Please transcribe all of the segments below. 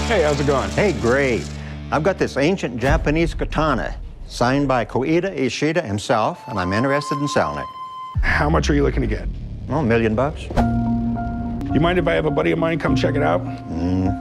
Hey, how's it going? Hey, great. I've got this ancient Japanese katana, signed by Koide Ishida himself, and I'm interested in selling it. How much are you looking to get? Oh, $1 million. You mind if I have a buddy of mine come check it out?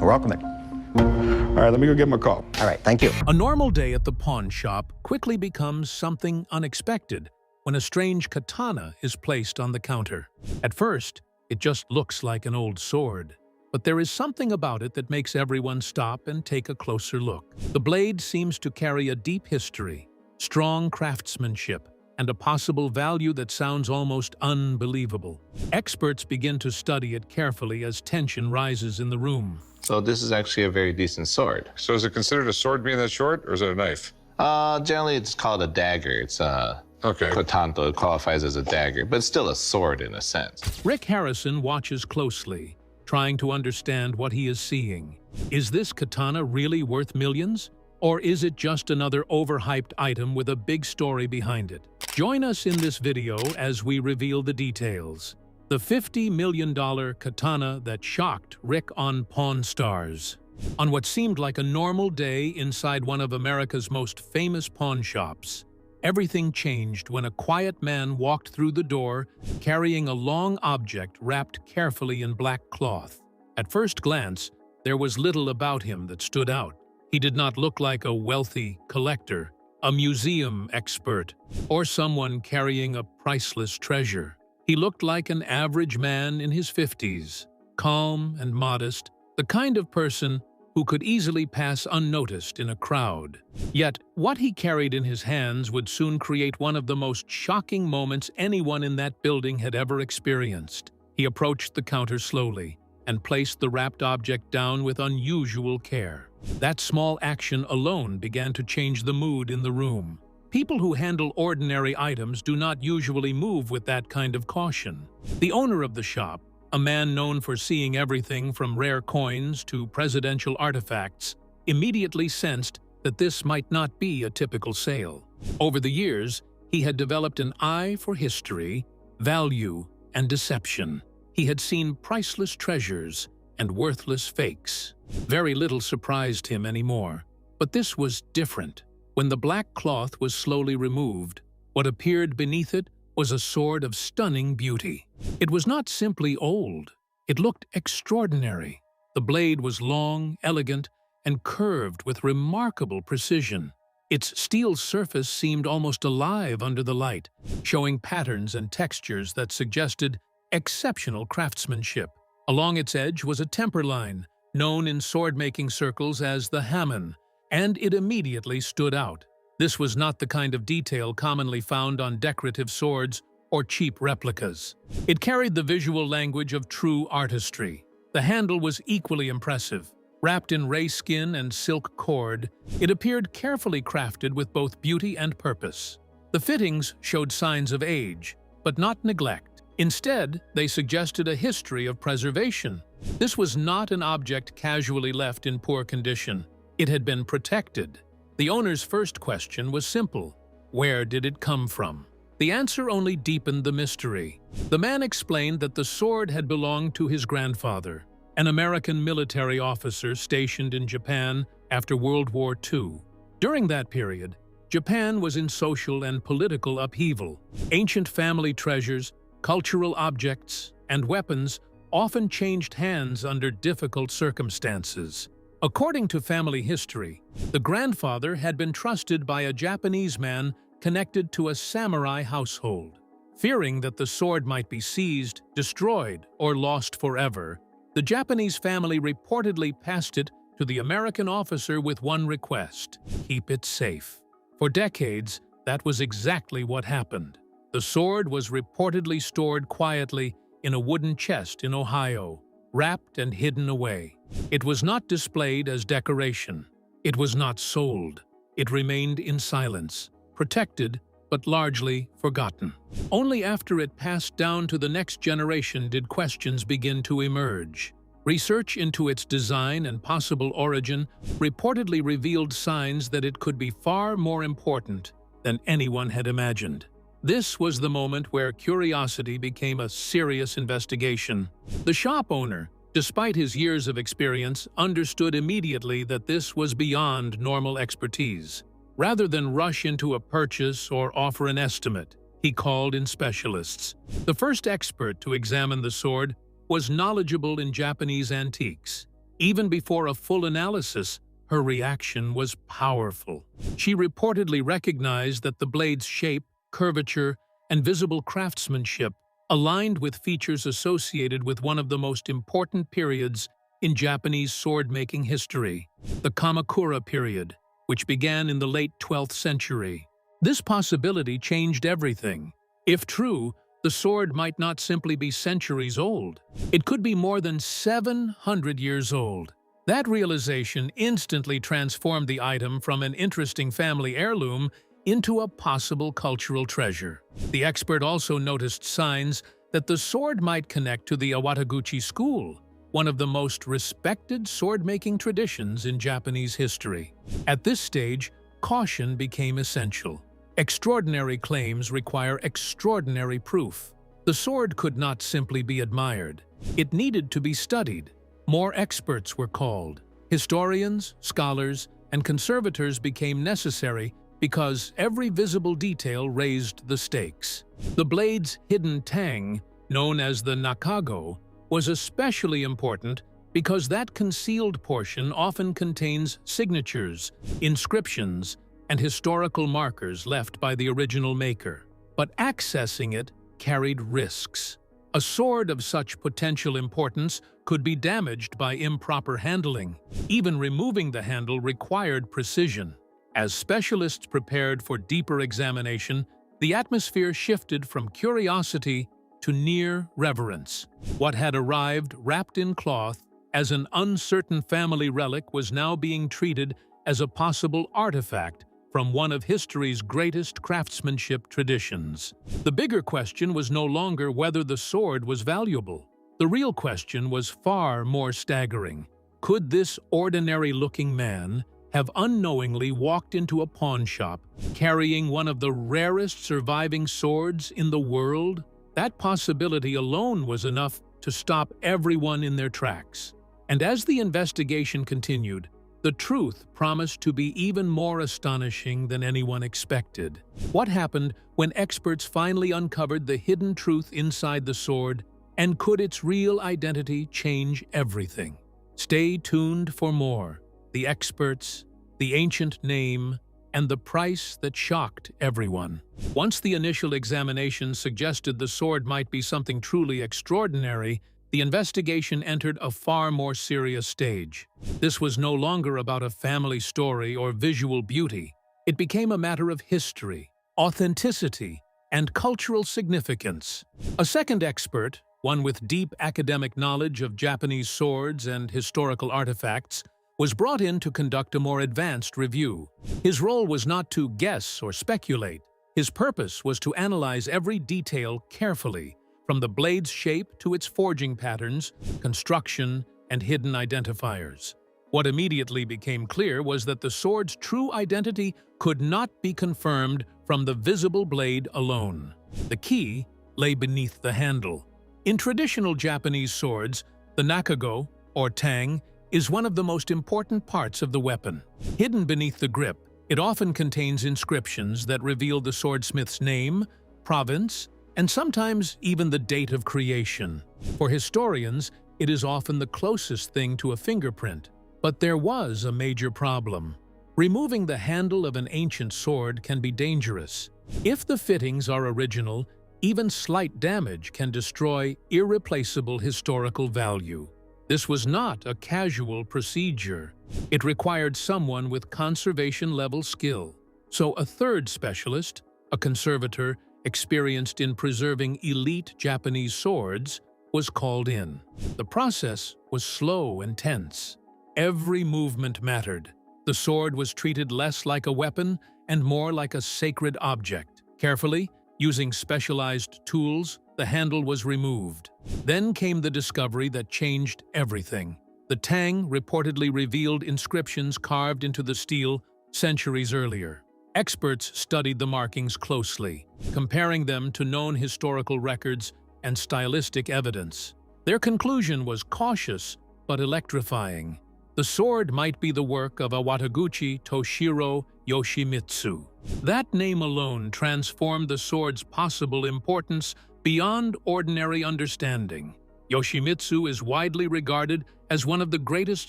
Welcome it. All right, let me go give him a call. All right, thank you. A normal day at the pawn shop quickly becomes something unexpected when a strange katana is placed on the counter. At first, it just looks like an old sword. But there is something about it that makes everyone stop and take a closer look. The blade seems to carry a deep history, strong craftsmanship, and a possible value that sounds almost unbelievable. Experts begin to study it carefully as tension rises in the room. So this is actually a very decent sword. So is it considered a sword being that short, or is it a knife? Generally it's called a dagger. It's Okay. Katana, it qualifies as a dagger, but it's still a sword in a sense. Rick Harrison watches closely, trying to understand what he is seeing. Is this katana really worth millions? Or is it just another overhyped item with a big story behind it? Join us in this video as we reveal the details. The $50 million katana that shocked Rick on Pawn Stars. On what seemed like a normal day inside one of America's most famous pawn shops, everything changed when a quiet man walked through the door carrying a long object wrapped carefully in black cloth. At first glance, there was little about him that stood out. He did not look like a wealthy collector, a museum expert, or someone carrying a priceless treasure. He looked like an average man in his 50s, calm and modest, the kind of person who could easily pass unnoticed in a crowd. Yet, what he carried in his hands would soon create one of the most shocking moments anyone in that building had ever experienced. He approached the counter slowly and placed the wrapped object down with unusual care. That small action alone began to change the mood in the room. People who handle ordinary items do not usually move with that kind of caution. The owner of the shop, a man known for seeing everything from rare coins to presidential artifacts, immediately sensed that this might not be a typical sale. Over the years, he had developed an eye for history, value, and deception. He had seen priceless treasures and worthless fakes. Very little surprised him anymore. But this was different. When the black cloth was slowly removed, what appeared beneath it was a sword of stunning beauty. It was not simply old. It looked extraordinary. The blade was long, elegant, and curved with remarkable precision. Its steel surface seemed almost alive under the light, showing patterns and textures that suggested exceptional craftsmanship. Along its edge was a temper line, known in sword-making circles as the hamon, and it immediately stood out. This was not the kind of detail commonly found on decorative swords or cheap replicas. It carried the visual language of true artistry. The handle was equally impressive. Wrapped in ray skin and silk cord, it appeared carefully crafted with both beauty and purpose. The fittings showed signs of age, but not neglect. Instead, they suggested a history of preservation. This was not an object casually left in poor condition. It had been protected. The owner's first question was simple: where did it come from? The answer only deepened the mystery. The man explained that the sword had belonged to his grandfather, an American military officer stationed in Japan after World War II. During that period, Japan was in social and political upheaval. Ancient family treasures, cultural objects, and weapons often changed hands under difficult circumstances. According to family history, the grandfather had been trusted by a Japanese man connected to a samurai household. Fearing that the sword might be seized, destroyed, or lost forever, the Japanese family reportedly passed it to the American officer with one request: keep it safe. For decades, that was exactly what happened. The sword was reportedly stored quietly in a wooden chest in Ohio, wrapped and hidden away. It was not displayed as decoration. It was not sold. It remained in silence, protected but largely forgotten. Only after it passed down to the next generation did questions begin to emerge. Research into its design and possible origin reportedly revealed signs that it could be far more important than anyone had imagined. This was the moment where curiosity became a serious investigation. The shop owner, despite his years of experience, understood immediately that this was beyond normal expertise. Rather than rush into a purchase or offer an estimate, he called in specialists. The first expert to examine the sword was knowledgeable in Japanese antiques. Even before a full analysis, her reaction was powerful. She reportedly recognized that the blade's shape, curvature, and visible craftsmanship aligned with features associated with one of the most important periods in Japanese sword-making history, the Kamakura period, which began in the late 12th century. This possibility changed everything. If true, the sword might not simply be centuries old. It could be more than 700 years old. That realization instantly transformed the item from an interesting family heirloom into a possible cultural treasure. The expert also noticed signs that the sword might connect to the Awataguchi school, one of the most respected sword-making traditions in Japanese history. At this stage, caution became essential. Extraordinary claims require extraordinary proof. The sword could not simply be admired. It needed to be studied. More experts were called. Historians, scholars, and conservators became necessary because every visible detail raised the stakes. The blade's hidden tang, known as the nakago, was especially important because that concealed portion often contains signatures, inscriptions, and historical markers left by the original maker. But accessing it carried risks. A sword of such potential importance could be damaged by improper handling. Even removing the handle required precision. As specialists prepared for deeper examination, the atmosphere shifted from curiosity to near reverence. What had arrived wrapped in cloth as an uncertain family relic was now being treated as a possible artifact from one of history's greatest craftsmanship traditions. The bigger question was no longer whether the sword was valuable. The real question was far more staggering. Could this ordinary-looking man have unknowingly walked into a pawn shop carrying one of the rarest surviving swords in the world? That possibility alone was enough to stop everyone in their tracks. And as the investigation continued, the truth promised to be even more astonishing than anyone expected. What happened when experts finally uncovered the hidden truth inside the sword, and could its real identity change everything? Stay tuned for more. The experts, the ancient name, and the price that shocked everyone. Once the initial examination suggested the sword might be something truly extraordinary, the investigation entered a far more serious stage. This was no longer about a family story or visual beauty. It became a matter of history, authenticity, and cultural significance. A second expert, one with deep academic knowledge of Japanese swords and historical artifacts, was brought in to conduct a more advanced review. His role was not to guess or speculate. His purpose was to analyze every detail carefully, from the blade's shape to its forging patterns, construction, and hidden identifiers. What immediately became clear was that the sword's true identity could not be confirmed from the visible blade alone. The key lay beneath the handle. In traditional Japanese swords, the nakago, or tang, is one of the most important parts of the weapon. Hidden beneath the grip, it often contains inscriptions that reveal the swordsmith's name, province, and sometimes even the date of creation. For historians, it is often the closest thing to a fingerprint. But there was a major problem. Removing the handle of an ancient sword can be dangerous. If the fittings are original, even slight damage can destroy irreplaceable historical value. This was not a casual procedure. It required someone with conservation-level skill. So a third specialist, a conservator experienced in preserving elite Japanese swords, was called in. The process was slow and tense. Every movement mattered. The sword was treated less like a weapon and more like a sacred object. Carefully, using specialized tools, the handle was removed. Then came the discovery that changed everything. The tang reportedly revealed inscriptions carved into the steel centuries earlier. Experts studied the markings closely, comparing them to known historical records and stylistic evidence. Their conclusion was cautious but electrifying. The sword might be the work of Wataguchi Toshiro Yoshimitsu. That name alone transformed the sword's possible importance beyond ordinary understanding. Yoshimitsu is widely regarded as one of the greatest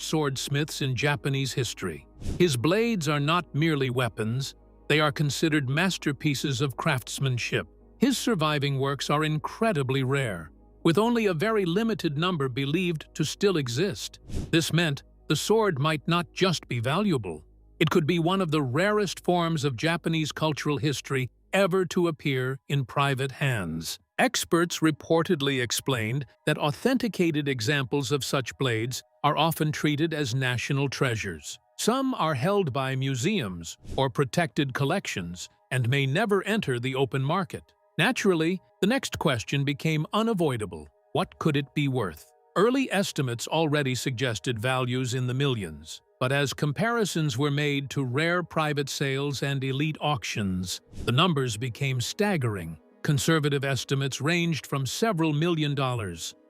swordsmiths in Japanese history. His blades are not merely weapons, they are considered masterpieces of craftsmanship. His surviving works are incredibly rare, with only a very limited number believed to still exist. This meant the sword might not just be valuable, it could be one of the rarest forms of Japanese cultural history ever to appear in private hands. Experts reportedly explained that authenticated examples of such blades are often treated as national treasures. Some are held by museums or protected collections and may never enter the open market. Naturally, the next question became unavoidable. What could it be worth? Early estimates already suggested values in the millions, but as comparisons were made to rare private sales and elite auctions, the numbers became staggering. Conservative estimates ranged from several $1 million.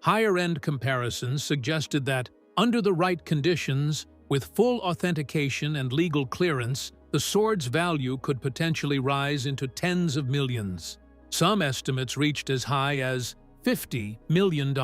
Higher-end comparisons suggested that, under the right conditions, with full authentication and legal clearance, the sword's value could potentially rise into tens of millions. Some estimates reached as high as $50 million.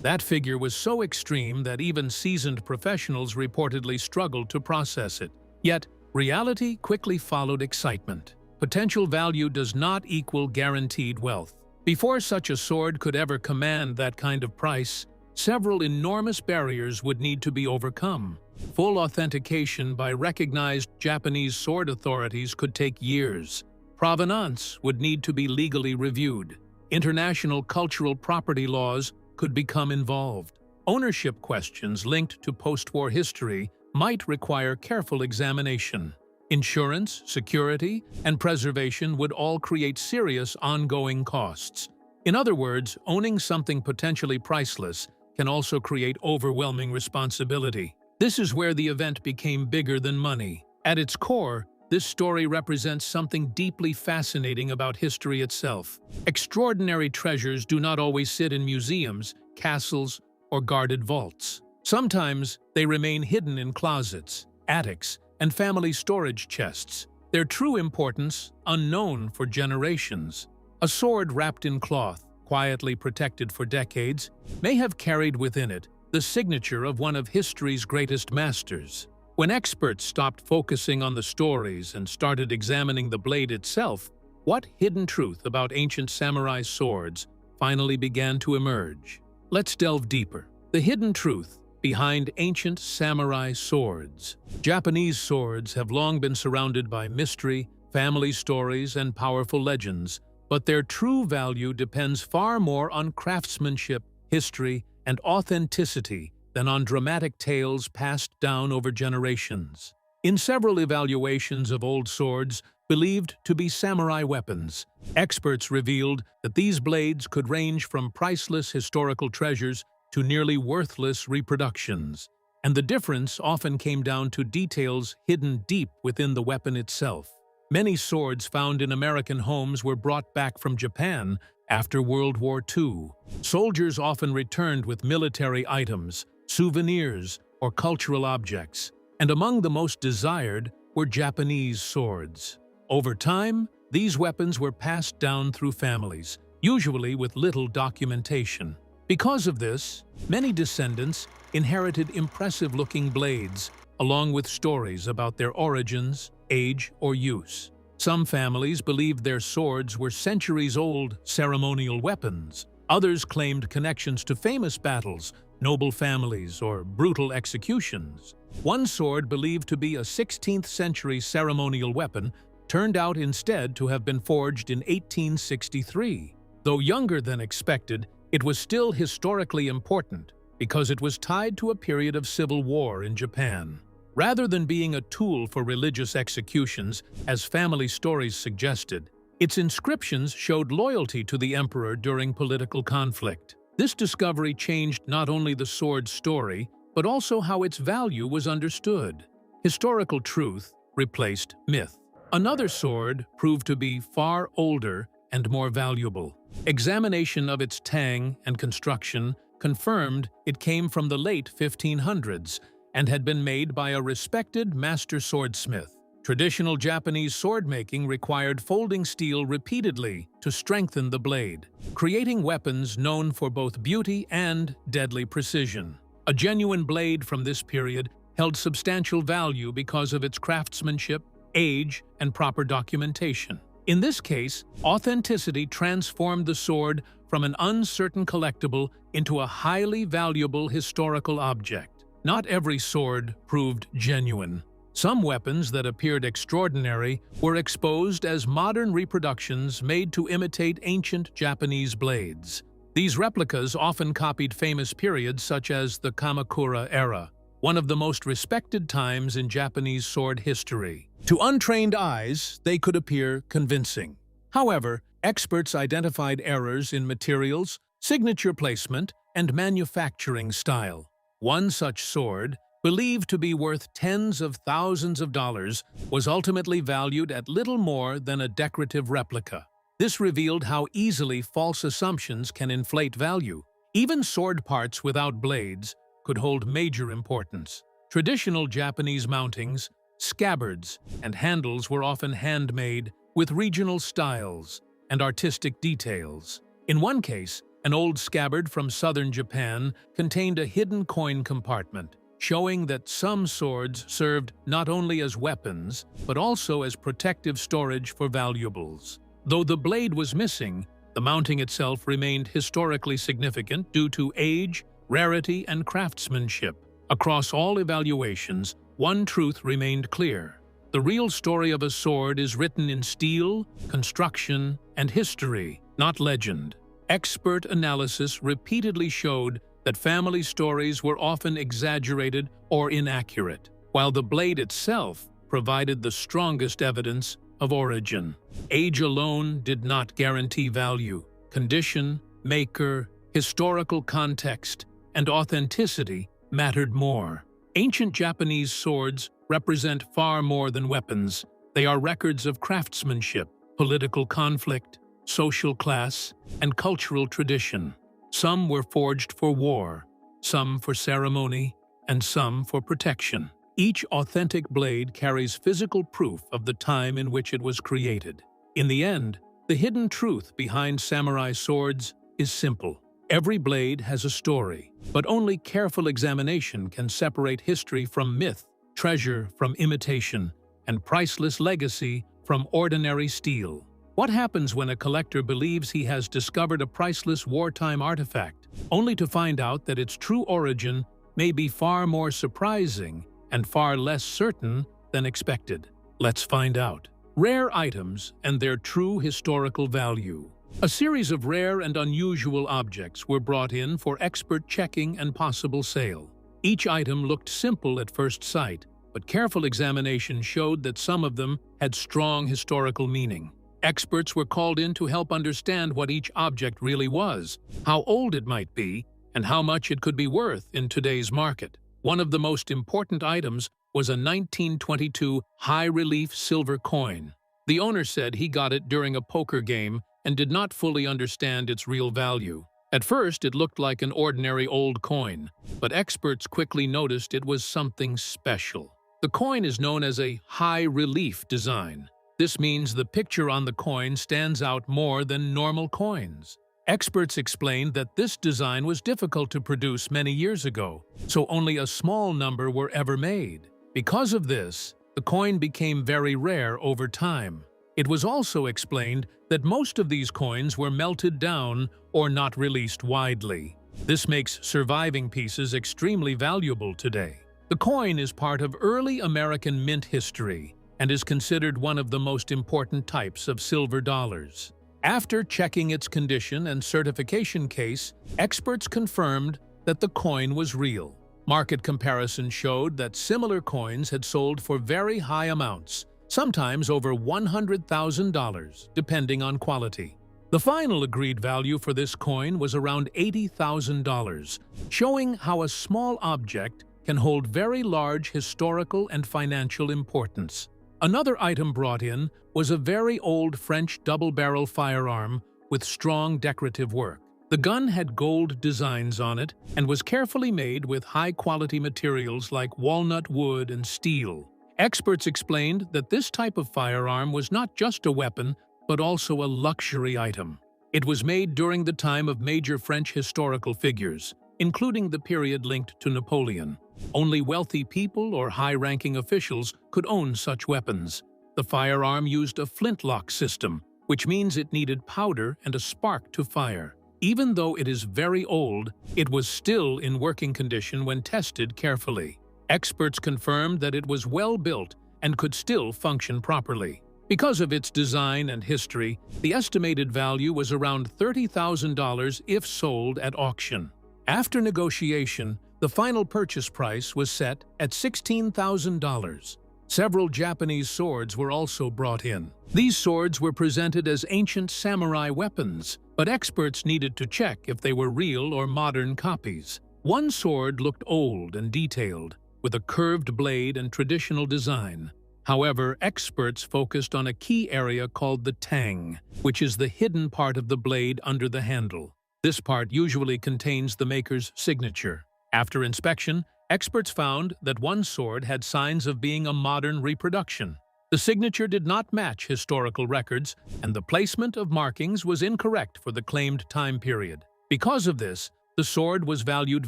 That figure was so extreme that even seasoned professionals reportedly struggled to process it. Yet, reality quickly followed excitement. Potential value does not equal guaranteed wealth. Before such a sword could ever command that kind of price, several enormous barriers would need to be overcome. Full authentication by recognized Japanese sword authorities could take years. Provenance would need to be legally reviewed. International cultural property laws could become involved. Ownership questions linked to post-war history might require careful examination. Insurance, security, and preservation would all create serious ongoing costs. In other words, owning something potentially priceless can also create overwhelming responsibility. This is where the event became bigger than money. At its core, this story represents something deeply fascinating about history itself. Extraordinary treasures do not always sit in museums, castles, or guarded vaults. Sometimes they remain hidden in closets, attics, and family storage chests, their true importance unknown for generations. A sword wrapped in cloth, quietly protected for decades, may have carried within it the signature of one of history's greatest masters. When experts stopped focusing on the stories and started examining the blade itself, what hidden truth about ancient samurai swords finally began to emerge? Let's delve deeper. The hidden truth behind ancient samurai swords. Japanese swords have long been surrounded by mystery, family stories, and powerful legends, but their true value depends far more on craftsmanship, history, and authenticity than on dramatic tales passed down over generations. In several evaluations of old swords believed to be samurai weapons, experts revealed that these blades could range from priceless historical treasures to nearly worthless reproductions, and the difference often came down to details hidden deep within the weapon itself. Many swords found in American homes were brought back from Japan after World War II. Soldiers often returned with military items, souvenirs, or cultural objects, and among the most desired were Japanese swords. Over time, these weapons were passed down through families, usually with little documentation. Because of this, many descendants inherited impressive-looking blades, along with stories about their origins, age, or use. Some families believed their swords were centuries-old ceremonial weapons. Others claimed connections to famous battles, noble families, or brutal executions. One sword believed to be a 16th-century ceremonial weapon turned out instead to have been forged in 1863. Though younger than expected, it was still historically important because it was tied to a period of civil war in Japan. Rather than being a tool for religious executions, as family stories suggested, its inscriptions showed loyalty to the emperor during political conflict. This discovery changed not only the sword's story, but also how its value was understood. Historical truth replaced myth. Another sword proved to be far older and more valuable. Examination of its tang and construction confirmed it came from the late 1500s and had been made by a respected master swordsmith. Traditional Japanese sword-making required folding steel repeatedly to strengthen the blade, creating weapons known for both beauty and deadly precision. A genuine blade from this period held substantial value because of its craftsmanship, age, and proper documentation. In this case, authenticity transformed the sword from an uncertain collectible into a highly valuable historical object. Not every sword proved genuine. Some weapons that appeared extraordinary were exposed as modern reproductions made to imitate ancient Japanese blades. These replicas often copied famous periods such as the Kamakura era, one of the most respected times in Japanese sword history. To untrained eyes, they could appear convincing. However, experts identified errors in materials, signature placement, and manufacturing style. One such sword, believed to be worth tens of thousands of dollars, was ultimately valued at little more than a decorative replica. This revealed how easily false assumptions can inflate value. Even sword parts without blades could hold major importance. Traditional Japanese mountings, scabbards, and handles were often handmade with regional styles and artistic details. In one case, an old scabbard from southern Japan contained a hidden coin compartment, showing that some swords served not only as weapons, but also as protective storage for valuables. Though the blade was missing, the mounting itself remained historically significant due to age, rarity, and craftsmanship. Across all evaluations, one truth remained clear. The real story of a sword is written in steel, construction, and history, not legend. Expert analysis repeatedly showed that family stories were often exaggerated or inaccurate, while the blade itself provided the strongest evidence of origin. Age alone did not guarantee value. Condition, maker, historical context, and authenticity mattered more. Ancient Japanese swords represent far more than weapons. They are records of craftsmanship, political conflict, social class, and cultural tradition. Some were forged for war, some for ceremony, and some for protection. Each authentic blade carries physical proof of the time in which it was created. In the end, the hidden truth behind samurai swords is simple. Every blade has a story, but only careful examination can separate history from myth, treasure from imitation, and priceless legacy from ordinary steel. What happens when a collector believes he has discovered a priceless wartime artifact, only to find out that its true origin may be far more surprising and far less certain than expected? Let's find out. Rare items and their true historical value. A series of rare and unusual objects were brought in for expert checking and possible sale. Each item looked simple at first sight, but careful examination showed that some of them had strong historical meaning. Experts were called in to help understand what each object really was, how old it might be, and how much it could be worth in today's market. One of the most important items was a 1922 high-relief silver coin. The owner said he got it during a poker game and did not fully understand its real value. At first, it looked like an ordinary old coin, but experts quickly noticed it was something special. The coin is known as a high-relief design. This means the picture on the coin stands out more than normal coins. Experts explained that this design was difficult to produce many years ago, so only a small number were ever made. Because of this, the coin became very rare over time. It was also explained that most of these coins were melted down or not released widely. This makes surviving pieces extremely valuable today. The coin is part of early American mint history and is considered one of the most important types of silver dollars. After checking its condition and certification case, experts confirmed that the coin was real. Market comparison showed that similar coins had sold for very high amounts, sometimes over $100,000, depending on quality. The final agreed value for this coin was around $80,000, showing how a small object can hold very large historical and financial importance. Another item brought in was a very old French double-barrel firearm with strong decorative work. The gun had gold designs on it and was carefully made with high-quality materials like walnut wood and steel. Experts explained that this type of firearm was not just a weapon, but also a luxury item. It was made during the time of major French historical figures, including the period linked to Napoleon. Only wealthy people or high-ranking officials could own such weapons. The firearm used a flintlock system, which means it needed powder and a spark to fire. Even though it is very old, it was still in working condition when tested carefully. Experts confirmed that it was well built and could still function properly. Because of its design and history, the estimated value was around $30,000 if sold at auction. After negotiation, the final purchase price was set at $16,000. Several Japanese swords were also brought in. These swords were presented as ancient samurai weapons, but experts needed to check if they were real or modern copies. One sword looked old and detailed, with a curved blade and traditional design. However, experts focused on a key area called the tang, which is the hidden part of the blade under the handle. This part usually contains the maker's signature. After inspection, experts found that one sword had signs of being a modern reproduction. The signature did not match historical records, and the placement of markings was incorrect for the claimed time period. Because of this, the sword was valued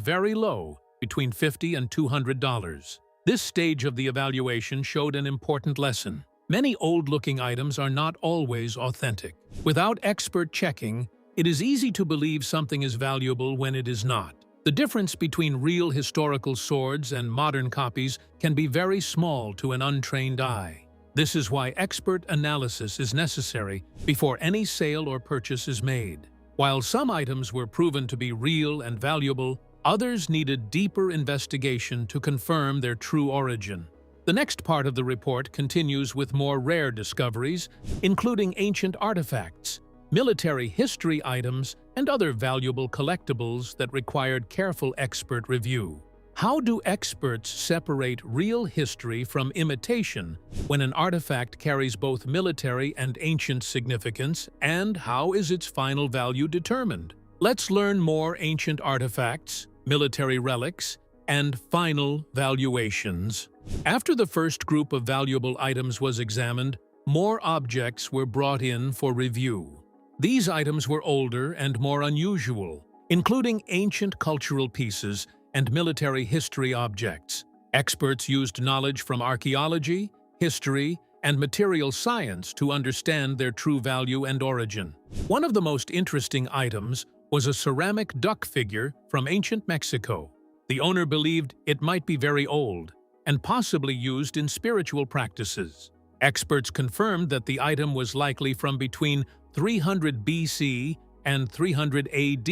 very low, between $50 and $200. This stage of the evaluation showed an important lesson. Many old-looking items are not always authentic. Without expert checking, it is easy to believe something is valuable when it is not. The difference between real historical swords and modern copies can be very small to an untrained eye. This is why expert analysis is necessary before any sale or purchase is made. While some items were proven to be real and valuable, others needed deeper investigation to confirm their true origin. The next part of the report continues with more rare discoveries, including ancient artifacts, military history items, and other valuable collectibles that required careful expert review. How do experts separate real history from imitation when an artifact carries both military and ancient significance, and how is its final value determined? Let's learn more ancient artifacts, military relics, and final valuations. After the first group of valuable items was examined, more objects were brought in for review. These items were older and more unusual, including ancient cultural pieces and military history objects. Experts used knowledge from archaeology, history, and material science to understand their true value and origin. One of the most interesting items was a ceramic duck figure from ancient Mexico. The owner believed it might be very old and possibly used in spiritual practices. Experts confirmed that the item was likely from between 300 BC and 300 AD,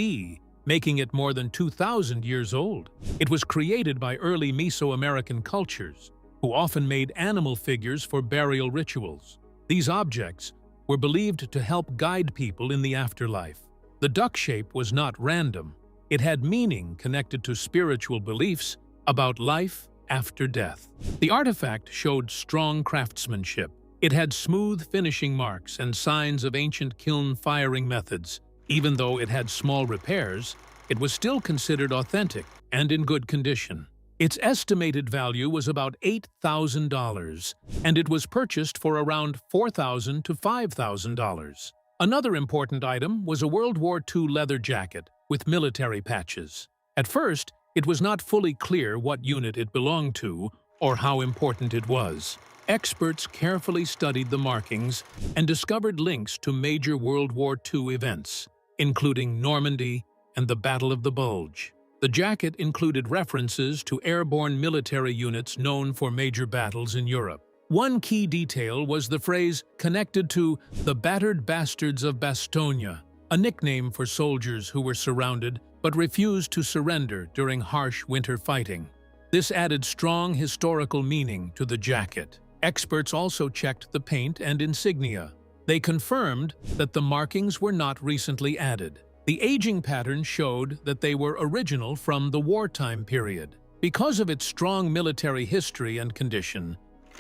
making it more than 2,000 years old. It was created by early Mesoamerican cultures, who often made animal figures for burial rituals. These objects were believed to help guide people in the afterlife. The duck shape was not random. It had meaning connected to spiritual beliefs about life after death. The artifact showed strong craftsmanship. It had smooth finishing marks and signs of ancient kiln firing methods. Even though it had small repairs, it was still considered authentic and in good condition. Its estimated value was about $8,000, and it was purchased for around $4,000 to $5,000. Another important item was a World War II leather jacket with military patches. At first, it was not fully clear what unit it belonged to or how important it was. Experts carefully studied the markings and discovered links to major World War II events, including Normandy and the Battle of the Bulge. The jacket included references to airborne military units known for major battles in Europe. One key detail was the phrase connected to the battered bastards of Bastogne, a nickname for soldiers who were surrounded but refused to surrender during harsh winter fighting. This added strong historical meaning to the jacket. Experts also checked the paint and insignia. They confirmed that the markings were not recently added. The aging pattern showed that they were original from the wartime period. Because of its strong military history and condition,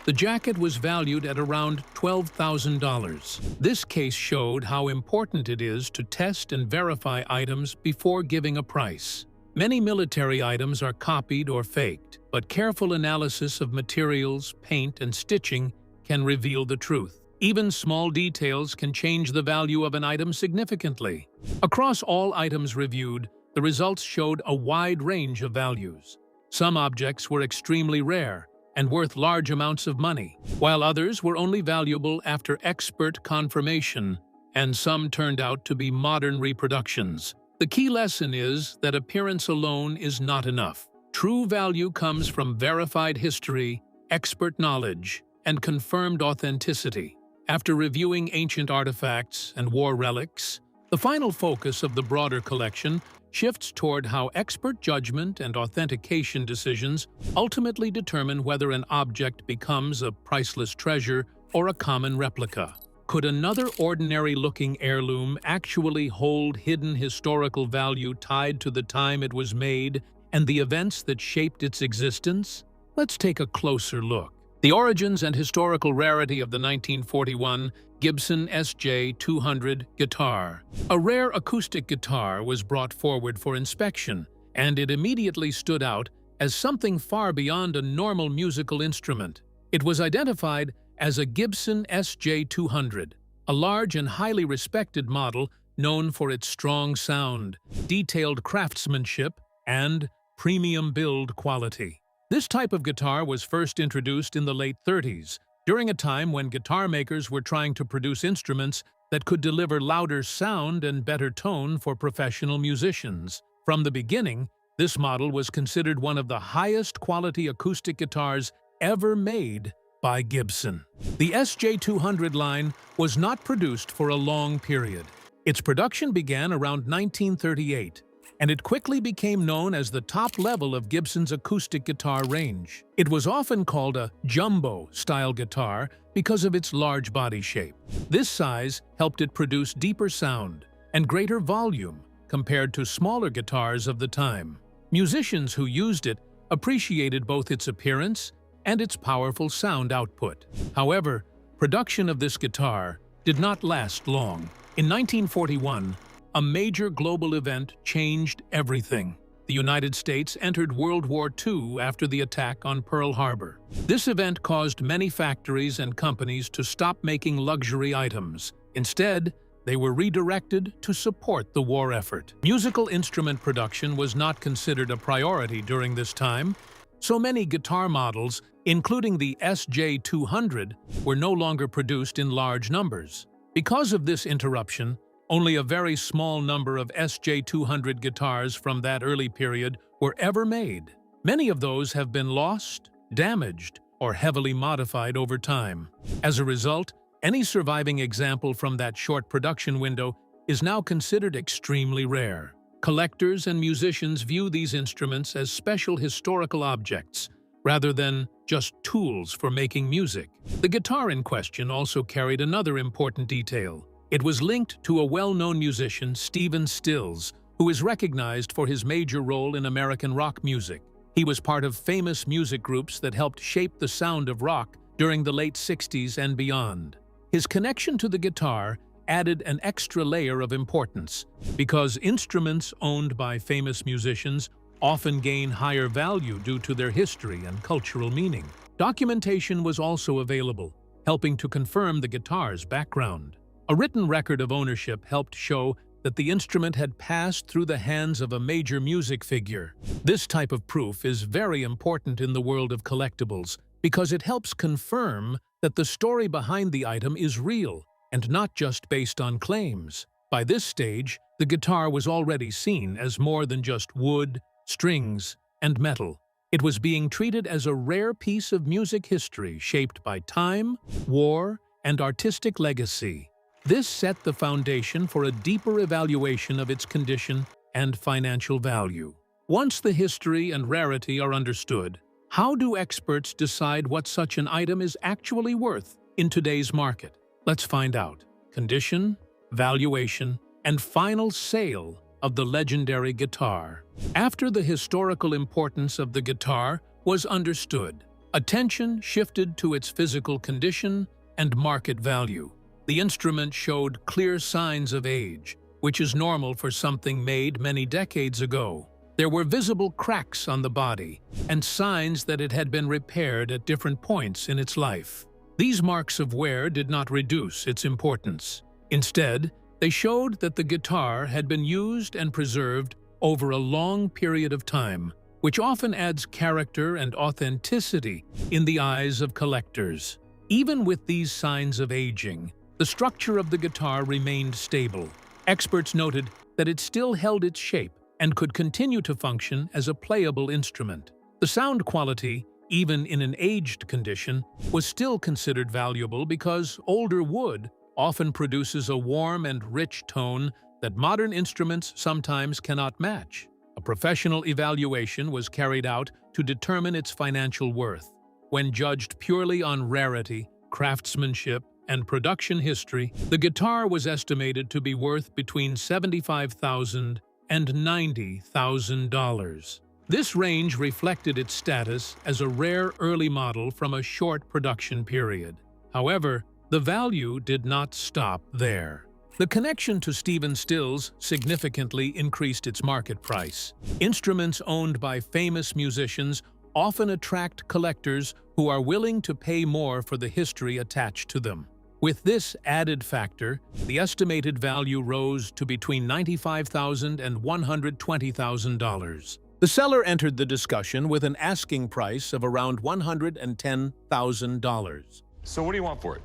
The jacket was valued at around $12,000. This case showed how important it is to test and verify items before giving a price. Many military items are copied or faked, but careful analysis of materials, paint, and stitching can reveal the truth. Even small details can change the value of an item significantly. Across all items reviewed, the results showed a wide range of values. Some objects were extremely rare and worth large amounts of money, while others were only valuable after expert confirmation, and some turned out to be modern reproductions. The key lesson is that appearance alone is not enough. True value comes from verified history, expert knowledge, and confirmed authenticity. After reviewing ancient artifacts and war relics, the final focus of the broader collection shifts toward how expert judgment and authentication decisions ultimately determine whether an object becomes a priceless treasure or a common replica. Could another ordinary-looking heirloom actually hold hidden historical value tied to the time it was made and the events that shaped its existence? Let's take a closer look. The origins and historical rarity of the 1941 Gibson SJ-200 guitar. A rare acoustic guitar was brought forward for inspection, and it immediately stood out as something far beyond a normal musical instrument. It was identified as a Gibson SJ-200, a large and highly respected model known for its strong sound, detailed craftsmanship, and premium build quality. This type of guitar was first introduced in the late 30s, during a time when guitar makers were trying to produce instruments that could deliver louder sound and better tone for professional musicians. From the beginning, this model was considered one of the highest quality acoustic guitars ever made by Gibson. The SJ-200 line was not produced for a long period. Its production began around 1938, and it quickly became known as the top level of Gibson's acoustic guitar range. It was often called a jumbo-style guitar because of its large body shape. This size helped it produce deeper sound and greater volume compared to smaller guitars of the time. Musicians who used it appreciated both its appearance and its powerful sound output. However, production of this guitar did not last long. In 1941, a major global event changed everything. The United States entered World War II after the attack on Pearl Harbor. This event caused many factories and companies to stop making luxury items. Instead, they were redirected to support the war effort. Musical instrument production was not considered a priority during this time, so many guitar models, including the SJ-200, were no longer produced in large numbers. Because of this interruption, only a very small number of SJ-200 guitars from that early period were ever made. Many of those have been lost, damaged, or heavily modified over time. As a result, any surviving example from that short production window is now considered extremely rare. Collectors and musicians view these instruments as special historical objects, rather than just tools for making music. The guitar in question also carried another important detail. It was linked to a well-known musician, Stephen Stills, who is recognized for his major role in American rock music. He was part of famous music groups that helped shape the sound of rock during the late 60s and beyond. His connection to the guitar added an extra layer of importance, because instruments owned by famous musicians often gain higher value due to their history and cultural meaning. Documentation was also available, helping to confirm the guitar's background. A written record of ownership helped show that the instrument had passed through the hands of a major music figure. This type of proof is very important in the world of collectibles because it helps confirm that the story behind the item is real and not just based on claims. By this stage, the guitar was already seen as more than just wood, strings, and metal. It was being treated as a rare piece of music history shaped by time, war, and artistic legacy. This set the foundation for a deeper evaluation of its condition and financial value. Once the history and rarity are understood, how do experts decide what such an item is actually worth in today's market? Let's find out. Condition, valuation, and final sale of the legendary guitar. After the historical importance of the guitar was understood, Attention shifted to its physical condition and market value. The instrument showed clear signs of age, which is normal for something made many decades ago. There were visible cracks on the body and signs that it had been repaired at different points in its life. These marks of wear did not reduce its importance. Instead, they showed that the guitar had been used and preserved over a long period of time, which often adds character and authenticity in the eyes of collectors. Even with these signs of aging, the structure of the guitar remained stable. Experts noted that it still held its shape and could continue to function as a playable instrument. The sound quality, even in an aged condition, was still considered valuable because older wood often produces a warm and rich tone that modern instruments sometimes cannot match. A professional evaluation was carried out to determine its financial worth. When judged purely on rarity, craftsmanship, and production history, the guitar was estimated to be worth between $75,000 and $90,000. This range reflected its status as a rare early model from a short production period. However, the value did not stop there. The connection to Stephen Stills significantly increased its market price. Instruments owned by famous musicians often attract collectors who are willing to pay more for the history attached to them. With this added factor, the estimated value rose to between $95,000 and $120,000. The seller entered the discussion with an asking price of around $110,000. So what do you want for it?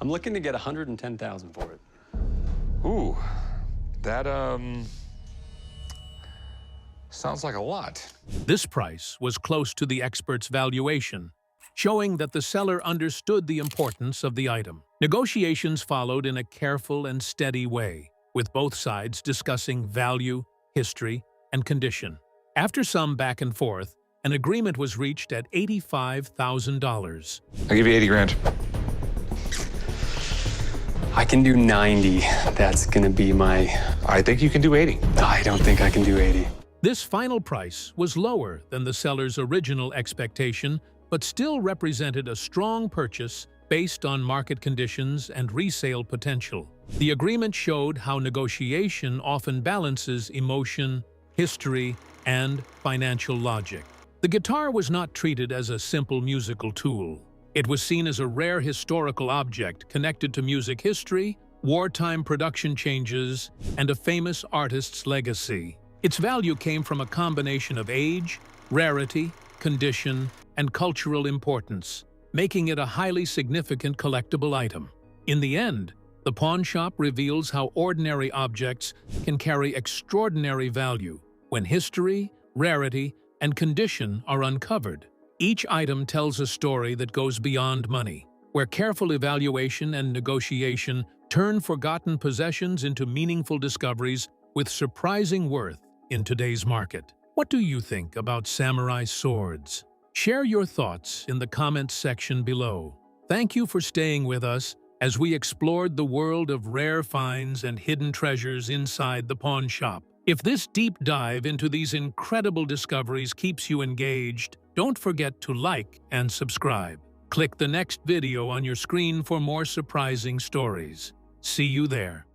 I'm looking to get $110,000 for it. Ooh, that, sounds like a lot. This price was close to the expert's valuation, showing that the seller understood the importance of the item. Negotiations followed in a careful and steady way, with both sides discussing value, history, and condition. After some back and forth, an agreement was reached at $85,000. I'll give you 80 grand. I can do 90. That's gonna be my... I think you can do 80. I don't think I can do 80. This final price was lower than the seller's original expectation, but still represented a strong purchase based on market conditions and resale potential. The agreement showed how negotiation often balances emotion, history, and financial logic. The guitar was not treated as a simple musical tool. It was seen as a rare historical object connected to music history, wartime production changes, and a famous artist's legacy. Its value came from a combination of age, rarity, condition, and cultural importance, making it a highly significant collectible item. In the end, the pawn shop reveals how ordinary objects can carry extraordinary value when history, rarity, and condition are uncovered. Each item tells a story that goes beyond money, where careful evaluation and negotiation turn forgotten possessions into meaningful discoveries with surprising worth in today's market. What do you think about samurai swords? Share your thoughts in the comments section below. Thank you for staying with us as we explored the world of rare finds and hidden treasures inside the pawn shop. If this deep dive into these incredible discoveries keeps you engaged, don't forget to like and subscribe. Click the next video on your screen for more surprising stories. See you there.